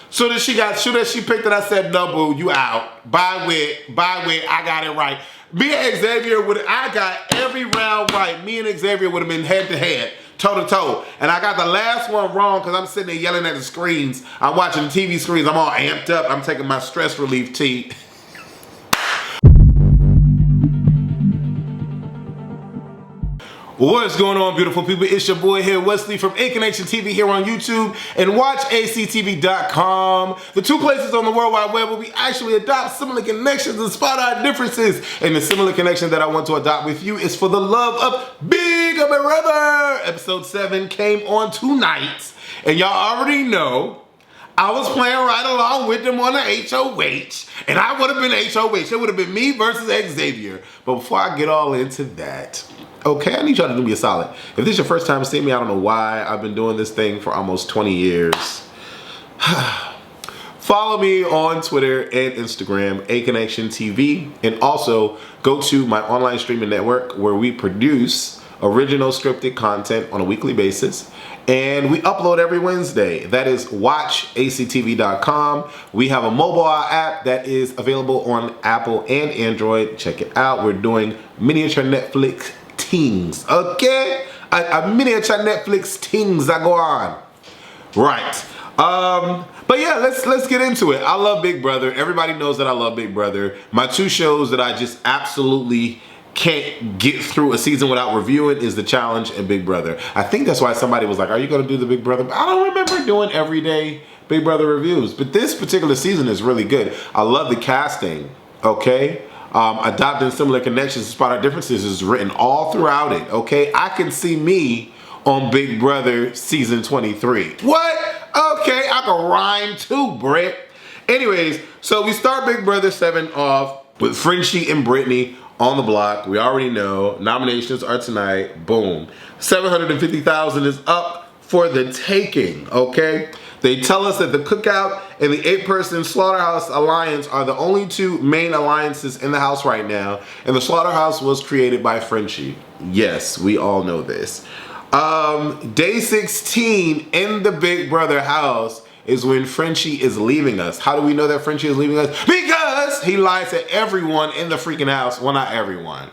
Soon as she picked it, I said, no, boo, you out. Bye, Wit. I got it right. Me and Xavier I got every round right. Me and Xavier would have been head to head, toe to toe. And I got the last one wrong because I'm sitting there yelling at the screens. I'm watching the TV screens. I'm all amped up. I'm taking my stress relief tea. What's going on, beautiful people? It's your boy here, Wesley from A Connection TV here on YouTube and watchactv.com. The two places on the World Wide Web where we actually adopt similar connections and spot our differences. And the similar connection that I want to adopt with you is for the love of Big Brother. Episode 7 came on tonight. And y'all already know I was playing right along with them on the HOH. And I would have been HOH. It would have been me versus Xavier. But before I get all into that, okay, I need y'all to do me a solid. If this is your first time seeing me, I don't know why. I've been doing this thing for almost 20 years. Follow me on Twitter and Instagram, A Connection TV, and also go to my online streaming network where we produce original scripted content on a weekly basis. And we upload every Wednesday. That is watchactv.com. We have a mobile app that is available on Apple and Android. Check it out. We're doing miniature Netflix things, okay? A miniature Netflix things that go on. Right. But yeah, let's get into it. I love Big Brother. Everybody knows that I love Big Brother. My two shows that I just absolutely can't get through a season without reviewing is The Challenge and Big Brother. I think that's why somebody was like, are you going to do the Big Brother? I don't remember doing everyday Big Brother reviews, but this particular season is really good. I love the casting, okay? Adopting similar connections to spot our differences is written all throughout it, okay? I can see me on Big Brother season 23. What? Okay, I can rhyme too, Brett. Anyways, so we start Big Brother 7 off with Frenchie and Brittany on the block. We already know nominations are tonight. Boom. 750,000 is up for the taking, okay? They tell us that the Cookout and the 8-person Slaughterhouse Alliance are the only two main alliances in the house right now, and the Slaughterhouse was created by Frenchie. Yes, we all know this. Day 16 in the Big Brother house is when Frenchie is leaving us. How do we know that Frenchie is leaving us? Because he lied to everyone in the freaking house. Well, not everyone.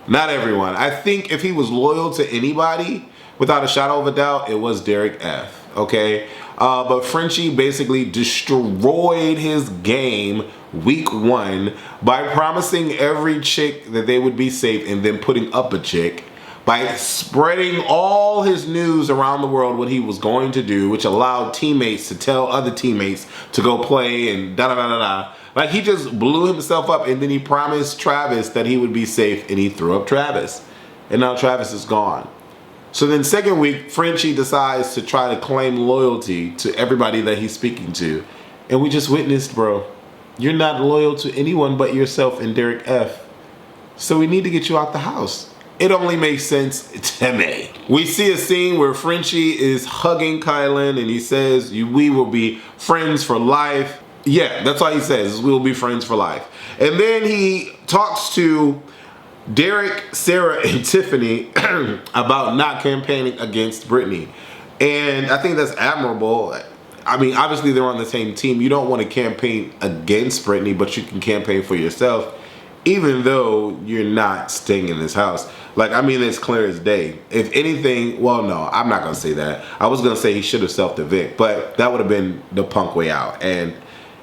Not everyone. I think if he was loyal to anybody, without a shadow of a doubt, it was Derek F. Okay? But Frenchie basically destroyed his game week 1 by promising every chick that they would be safe and then putting up a chick, by spreading all his news around the world what he was going to do, which allowed teammates to tell other teammates to go play and da-da-da-da-da. Like, he just blew himself up, and then he promised Travis that he would be safe, and he threw up Travis. And now Travis is gone. So then second week, Frenchie decides to try to claim loyalty to everybody that he's speaking to. And we just witnessed, bro, you're not loyal to anyone but yourself and Derek F. So we need to get you out the house. It only makes sense to me. We see a scene where Frenchie is hugging Kylan and he says, we will be friends for life. Yeah, that's all he says, we will be friends for life. And then he talks to Derek, Sarah, and Tiffany about not campaigning against Brittany. And I think that's admirable. I mean, obviously they're on the same team. You don't want to campaign against Brittany, but you can campaign for yourself, even though you're not staying in this house. Like, I mean, it's clear as day. If anything, well, no, I'm not going to say that. I was going to say he should have self-evict, but that would have been the punk way out. And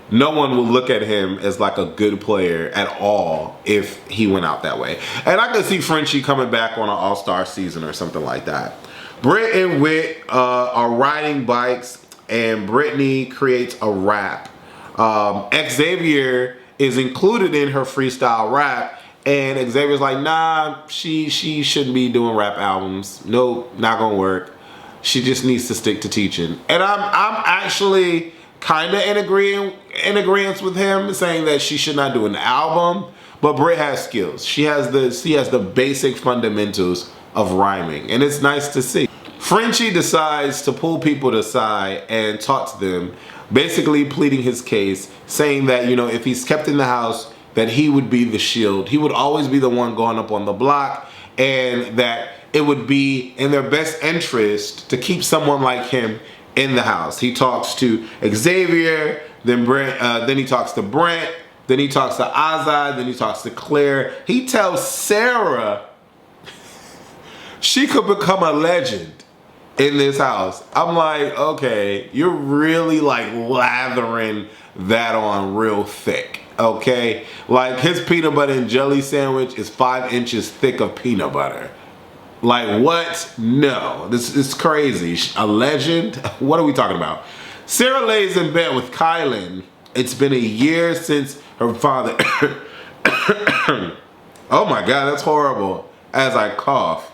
no one will look at him as like a good player at all if he went out that way. And I could see Frenchie coming back on an all-star season or something like that. Britt and Whit are riding bikes, and Brittany creates a rap. Xavier is included in her freestyle rap, and Xavier's like, nah, she shouldn't be doing rap albums. Nope, not gonna work. She just needs to stick to teaching. And I'm actually kind of in agreement with him, saying that she should not do an album. But Britt has skills. She has the basic fundamentals of rhyming, and it's nice to see. Frenchie decides to pull people to the side and talk to them, basically pleading his case, saying that, you know, if he's kept in the house, that he would be the shield. He would always be the one going up on the block, and that it would be in their best interest to keep someone like him in the house. He talks to Xavier, then he talks to Brent, then he talks to Azad, then he talks to Claire. He tells Sarah she could become a legend in this house. I'm like, okay, you're really like lathering that on real thick, okay? Like his peanut butter and jelly sandwich is 5 inches thick of peanut butter. Like what? No, this is crazy. A legend? What are we talking about? Sarah lays in bed with Kylan. It's been a year since her father. Oh my God, that's horrible. As I cough.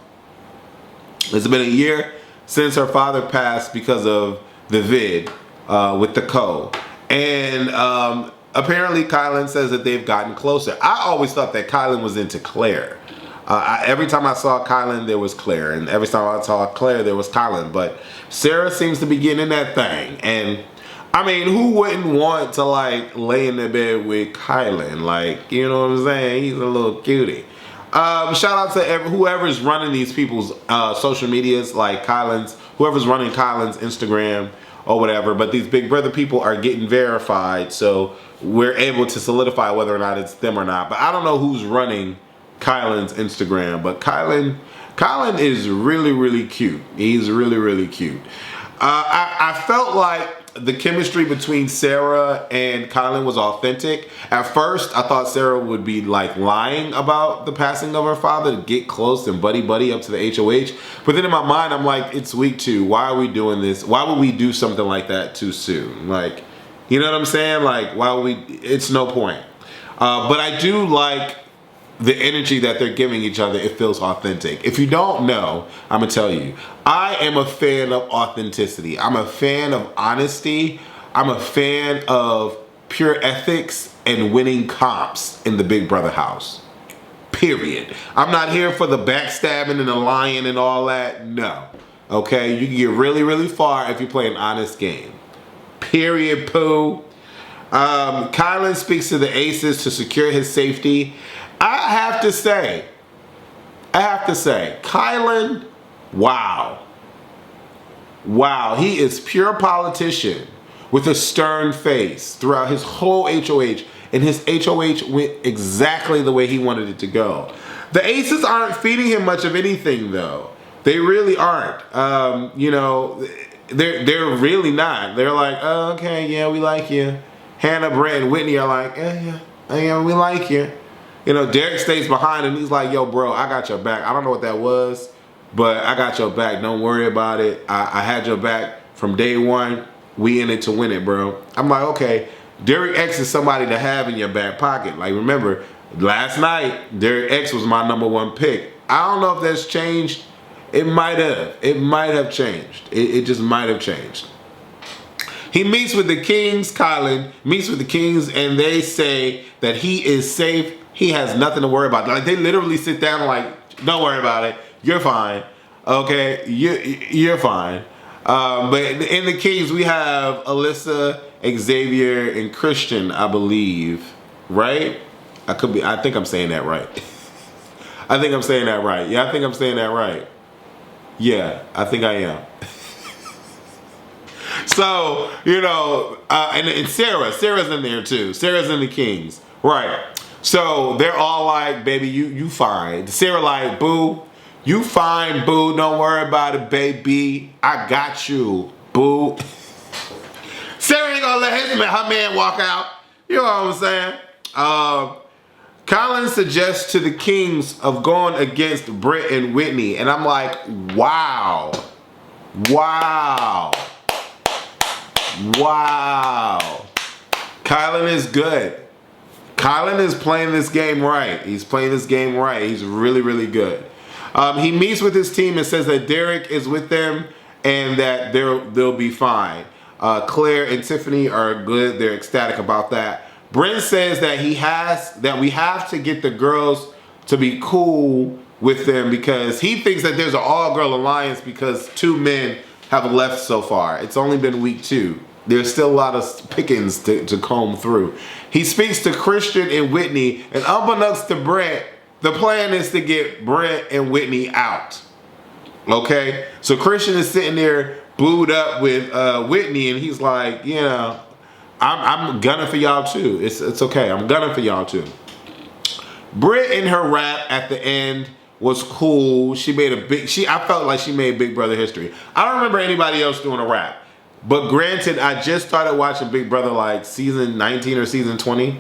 It's been a year since her father passed because of the vid with the co. And apparently Kylan says that they've gotten closer. I always thought that Kylan was into Claire. Every time I saw Kylan, there was Claire. And every time I saw Claire, there was Kylan. But Sarah seems to be getting in that thing. And I mean, who wouldn't want to like lay in the bed with Kylan? Like, you know what I'm saying? He's a little cutie. Shout out to whoever's running these people's social medias, like whoever's running Kylan's Instagram or whatever. But these Big Brother people are getting verified, so we're able to solidify whether or not it's them or not. But I don't know who's running Kylan's Instagram, but Kylan is really, really cute. He's really, really cute. I felt like the chemistry between Sarah and Kylan was authentic. At first, I thought Sarah would be like lying about the passing of her father to get close and buddy up to the HOH. But then in my mind, I'm like, it's week 2. Why are we doing this? Why would we do something like that too soon? Like, you know what I'm saying? Like, why would we? It's no point. But I do like the energy that they're giving each other. It feels authentic. If you don't know, I'm gonna tell you, I am a fan of authenticity. I'm a fan of honesty. I'm a fan of pure ethics and winning comps in the Big Brother house. Period. I'm not here for the backstabbing and the lying and all that. No. Okay? You can get really, really far if you play an honest game. Period, poo. Kylan speaks to the aces to secure his safety. I have to say, Kylan, wow. Wow, he is pure politician with a stern face throughout his whole HOH, and his HOH went exactly the way he wanted it to go. The aces aren't feeding him much of anything, though. They really aren't. You know, they're really not. They're like, oh, okay, yeah, we like you. Hannah, Brett, and Whitney are like, yeah, we like you. You know, Derek stays behind and he's like, yo, bro, I got your back. I don't know what that was, but I got your back. Don't worry about it. I had your back from day one. We in it to win it, bro. I'm like, okay, Derek X is somebody to have in your back pocket. Like, remember, last night, Derek X was my #1 pick. I don't know if that's changed. It might have. It might have changed. It just might have changed. He meets with the Kings. Kylan meets with the Kings, and they say that he is safe. He has nothing to worry about. Like, they literally sit down and like, don't worry about it. You're fine. Okay, you're fine. But in the Kings, we have Alyssa, Xavier, and Christian, I believe. Right? I think I'm saying that right. I think I'm saying that right. Yeah, I think I'm saying that right. Yeah, I think I am. So, you know, and Sarah's in there too. Sarah's in the Kings. Right. So they're all like, baby, you fine. Sarah like, boo, you fine, boo. Don't worry about it, baby. I got you, boo. Sarah ain't gonna let her man walk out. You know what I'm saying? Kylan suggests to the Kings of going against Brett and Whitney. And I'm like, wow. Wow. Wow. Kylan is good. Kylan is playing this game right. He's playing this game right. He's really, really good. He meets with his team and says that Derek is with them and that they'll be fine. Claire and Tiffany are good. They're ecstatic about that. Brent says that we have to get the girls to be cool with them because he thinks that there's an all-girl alliance because 2 men have left so far. It's only been week 2. There's still a lot of pickings to comb through. He speaks to Christian and Whitney, and unbeknownst to Brent, the plan is to get Brent and Whitney out. Okay? So Christian is sitting there booed up with Whitney, and he's like, you know, I'm gunning for y'all too. It's okay. I'm gunning for y'all too. Britt in her rap at the end was cool. She made I felt like she made Big Brother history. I don't remember anybody else doing a rap. But granted, I just started watching Big Brother like season 19 or season 20.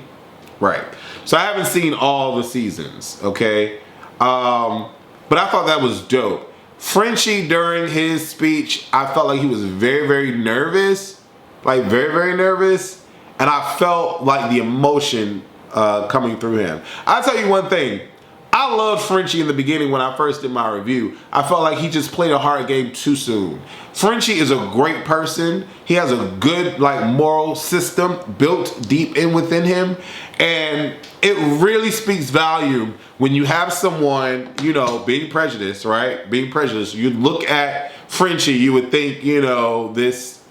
Right. So I haven't seen all the seasons, okay? But I thought that was dope. Frenchie, during his speech, I felt like he was very, very nervous. Like, very, very nervous. And I felt like the emotion coming through him. I'll tell you one thing. I loved Frenchie in the beginning when I first did my review. I felt like he just played a hard game too soon. Frenchie is a great person. He has a good moral system built deep in within him. And it really speaks volume when you have someone, you know, being prejudiced, right? Being prejudiced. You look at Frenchie, you would think, you know, this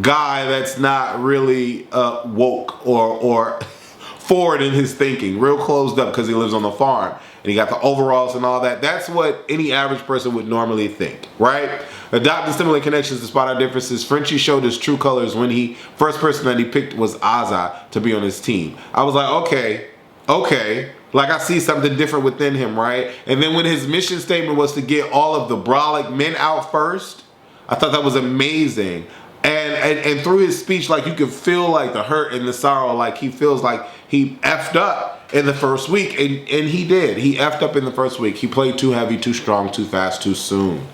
guy that's not really woke or forward in his thinking, real closed up because he lives on the farm and he got the overalls and all that. That's what any average person would normally think, right? Adopt and stimulate connections to spot our differences. Frenchie showed his true colors when first person that he picked was Azza to be on his team. I was like, okay. Like, I see something different within him, right? And then when his mission statement was to get all of the brolic men out first, I thought that was amazing. And through his speech, like, you could feel like the hurt and the sorrow. Like, he feels like he effed up in the first week, and he did. He effed up in the first week. He played too heavy, too strong, too fast, too soon.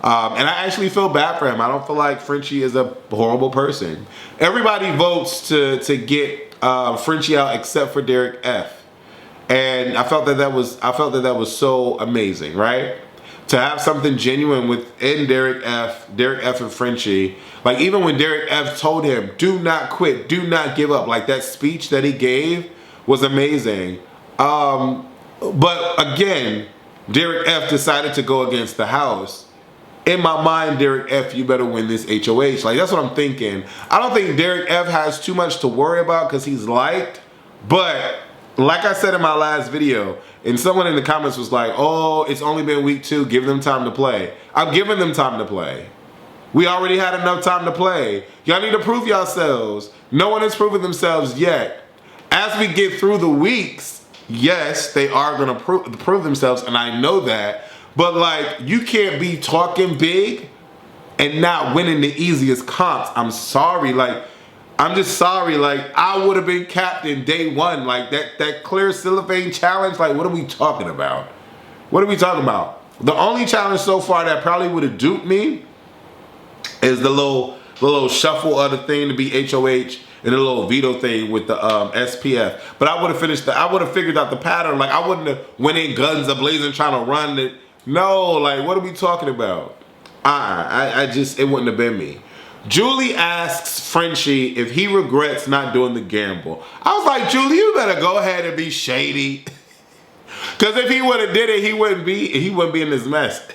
And I actually feel bad for him. I don't feel like Frenchie is a horrible person. Everybody votes to get Frenchie out except for Derek F. And I felt that was so amazing, right? To have something genuine within Derek F and Frenchie. Like, even when Derek F told him, do not quit, do not give up. Like, that speech that he gave was amazing. But again, Derek F decided to go against the house. In my mind, Derek F, you better win this HOH. Like, that's what I'm thinking. I don't think Derek F has too much to worry about because he's liked. But like I said in my last video, and someone in the comments was like, oh, it's only been week 2, give them time to play. I'm giving them time to play. We already had enough time to play. Y'all need to prove yourselves. No one has proven themselves yet. As we get through the weeks, yes, they are going to prove themselves, and I know that. But, like, you can't be talking big and not winning the easiest comps. I'm sorry. Like, I'm just sorry. Like, I would have been captain day 1. Like, that clear cellophane challenge, like, what are we talking about? What are we talking about? The only challenge so far that probably would have duped me is the little shuffle of the thing to be HOH and the little veto thing with the SPF. But I would have I would have figured out the pattern. Like, I wouldn't have went in guns a-blazing trying to run it. No, like, what are we talking about? It wouldn't have been me. Julie asks Frenchie if he regrets not doing the gamble. I was like, Julie, you better go ahead and be shady. Because if he would have did it, he wouldn't be in this mess.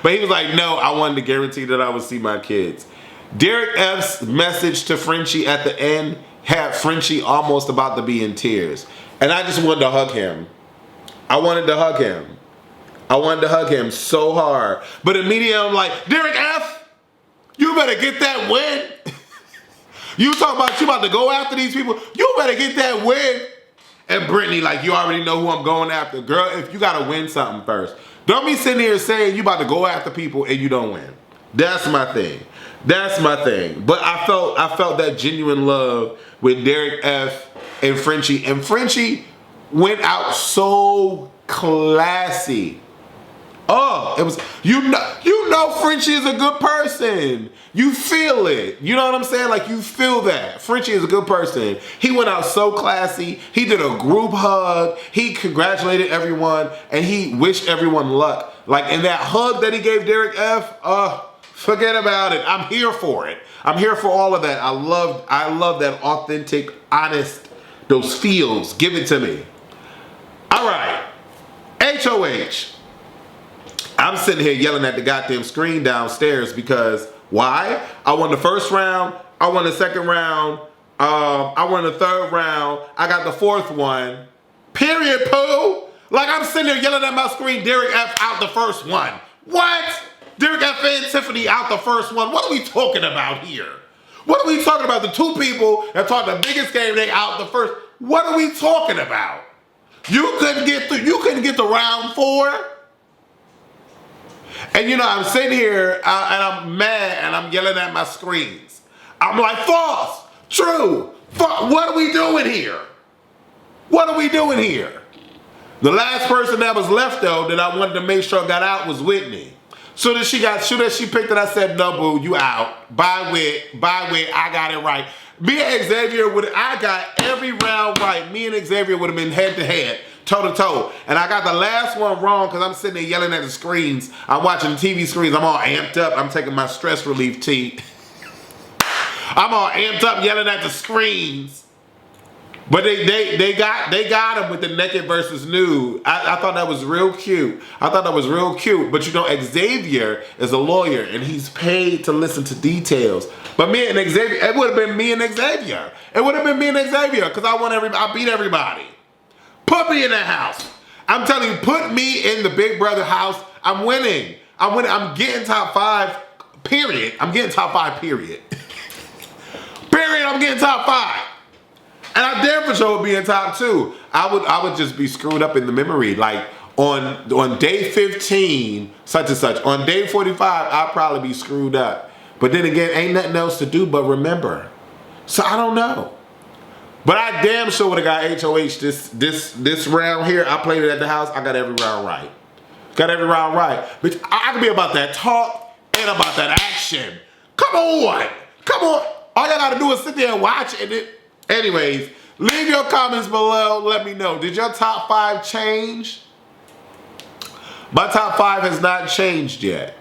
But he was like, no, I wanted to guarantee that I would see my kids. Derek F's message to Frenchie at the end had Frenchie almost about to be in tears. And I just wanted to hug him. I wanted to hug him so hard. But immediately I'm like, Derek F, you better get that win. You talking about you about to go after these people. You better get that win. And Brittany, like, you already know who I'm going after. Girl, if you got to win something first. Don't be sitting here saying you about to go after people and you don't win. That's my thing. That's my thing. But I felt that genuine love with Derek F and Frenchie. And Frenchie went out so classy. Oh, it was, you know Frenchie is a good person. You feel it. You know what I'm saying? Like, you feel that. Frenchie is a good person. He went out so classy. He did a group hug. He congratulated everyone and he wished everyone luck. Like, in that hug that he gave Derek F, forget about it. I'm here for it. I'm here for all of that. I love that authentic, honest, those feels. Give it to me. All right. HOH. I'm sitting here yelling at the goddamn screen downstairs because why? I won the first round. I won the second round. I won the third round. I got the fourth one. Period, poo. Like, I'm sitting there yelling at my screen, Derek F out the first one. What? Derek F. and Tiffany out the first one. What are we talking about here? What are we talking about? The two people that talked the biggest game, they out the first. What are we talking about? You couldn't get to round 4. And you know, I'm sitting here and I'm mad and I'm yelling at my screens. I'm like, false, true, what are we doing here? What are we doing here? The last person that was left though that I wanted to make sure got out was Whitney. Soon as she picked it, I said, no, boo, you out. Bye, Whit, I got it right. Me and Xavier I got every round right. Me and Xavier would have been head to head, toe to toe. And I got the last one wrong because I'm sitting there yelling at the screens. I'm watching the TV screens. I'm all amped up. I'm taking my stress relief tea. I'm all amped up yelling at the screens. But they got him with the naked versus nude. I thought that was real cute. But you know, Xavier is a lawyer and he's paid to listen to details. But me and Xavier, it would have been me and Xavier. It would have been me and Xavier because I beat everybody. Put me in that house. I'm telling you, put me in the Big Brother house. I'm winning. I'm getting top 5. Period. I'm getting top 5. Period. Period. I'm getting top 5. And I damn for sure would be in top 2. I would just be screwed up in the memory. Like on day 15, such and such. On day 45, I'll probably be screwed up. But then again, ain't nothing else to do but remember. So I don't know. But I damn sure would have got HOH this round here. I played it at the house. I got every round right. Bitch, I can be about that talk and about that action. Come on. All y'all gotta do is sit there and watch it. Anyways, leave your comments below. Let me know. Did your top 5 change? My top 5 has not changed yet.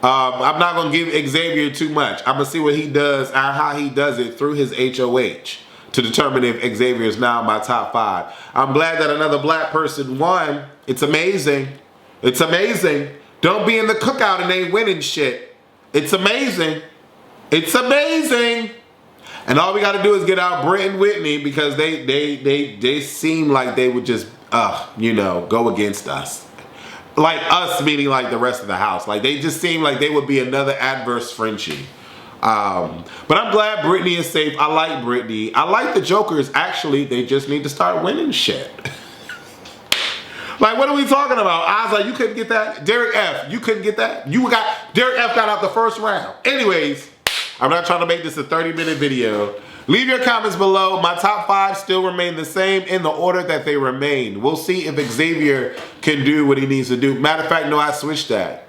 I'm not going to give Xavier too much. I'm going to see what he does and how he does it through his HOH to determine if Xavier is now my top 5. I'm glad that another black person won. It's amazing. Don't be in the cookout and ain't winning shit. It's amazing. And all we got to do is get out Britt and Whitney because they seem like they would just, go against us. Like us, meaning like the rest of the house. Like they just seem like they would be another adverse Frenchie. But I'm glad Brittany is safe. I like Brittany. I like the Jokers. Actually, they just need to start winning shit. Like, what are we talking about? I was like, you couldn't get that? Derek F, you couldn't get that? Derek F got out the first round. Anyways, I'm not trying to make this a 30-minute video. Leave your comments below. My top 5 still remain the same in the order that they remain. We'll see if Xavier can do what he needs to do. Matter of fact, no, I switched that.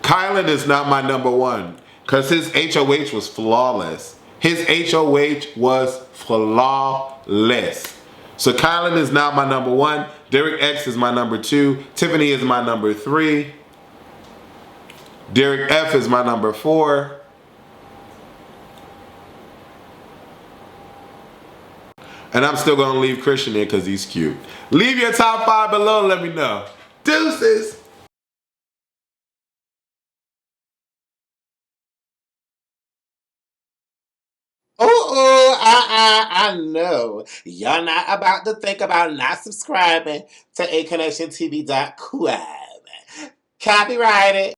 Kylan is not my number 1 because his HOH was flawless. His HOH was flawless. So Kylan is now my number 1. Derek X is my number 2. Tiffany is my number 3. Derek F is my number 4. And I'm still going to leave Christian in because he's cute. Leave your top 5 below and let me know. Deuces. I know. Y'all not about to think about not subscribing to aconnectiontv.com. Copyrighted.